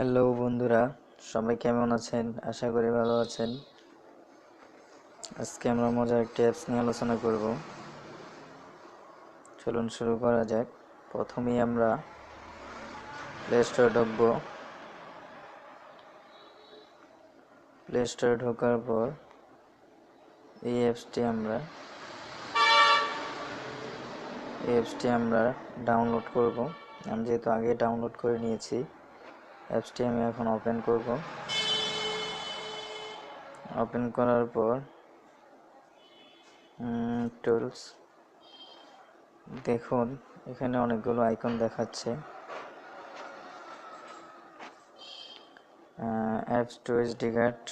Hello বন্ধুরা, সবাই কেমন আছেন? আশা করি ভালো আছেন। আজকে আমরা মজার একটি অ্যাপস নিয়ে আলোচনা করব। চলুন শুরু করা যাক। প্রথমেই আমরা প্লে স্টোরে ঢুকব। প্লে স্টোরে ঢোকার পর এই অ্যাপসটি আমরা ডাউনলোড করব। আমি যেহেতু আগে ডাউনলোড করে নিয়েছি, অ্যাপসটি আমি এখন ওপেন করব। ওপেন করার পর টুলস, দেখুন এখানে অনেকগুলো আইকন দেখাচ্ছে। অ্যাপস টু এসডি কার্ড,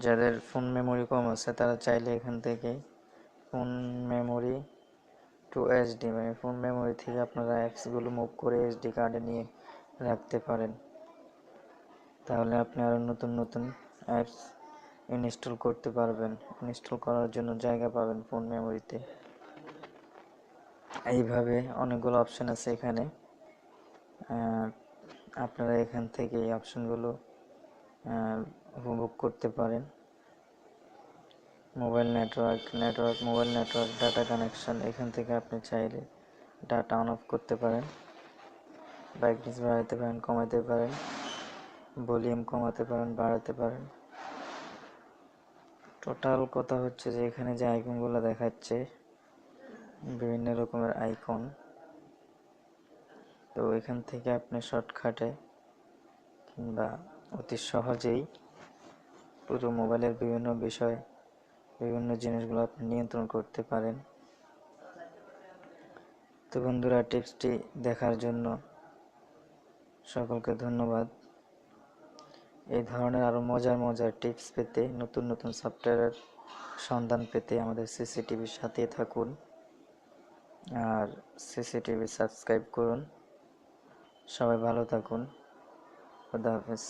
যাদের ফোন মেমোরি কম আছে তারা চাইলে এখান থেকে ফোন মেমোরি টু এসডি, মানে ফোন মেমোরি থেকে আপনারা অ্যাপসগুলো মুভ করে এসডি কার্ডে নিয়ে রাখতে পারেন। তাহলে আপনি আরও নতুন নতুন অ্যাপস ইনস্টল করতে পারবেন। ইনস্টল করার জন্য জায়গা পাবেন ফোন মেমোরিতে। এইভাবে অনেকগুলো অপশান আছে এখানে। আপনারা এখান থেকে এই অপশানগুলো উপভোগ করতে পারেন। মোবাইল নেটওয়ার্ক, ডাটা কানেকশন, এখান থেকে আপনি চাইলে ডাটা অন অফ করতে পারেন, ব্রাইটনেস বাড়াতে পারেন, কমাতে পারেন, ভলিউম কমাতে পারেন, বাড়াতে পারেন। টোটাল কথা হচ্ছে যে এখানে যে আইকনগুলো দেখাচ্ছে বিভিন্ন রকমের আইকন, তো এখান থেকে আপনি শর্টকাটে কিংবা অতি সহজেই পুরো মোবাইলের বিভিন্ন জিনিসগুলো আপনি নিয়ন্ত্রণ করতে পারেন। তো বন্ধুরা, টিপসটি দেখার জন্য সকলকে ধন্যবাদ। এই ধরনের আরও মজার টিপস পেতে, নতুন নতুন সফটওয়্যারের সন্ধান পেতে আমাদের সিসিটিভির সাথেই থাকুন আর সিসিটিভি সাবস্ক্রাইব করুন। সবাই ভালো থাকুন। খোদা হাফেজ।